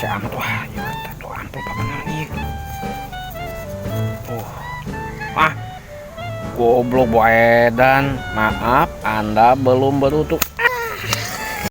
saya amat wah ya kata tuh ampun apa nih. Goblok Bu Edan, maaf Anda belum beruntung.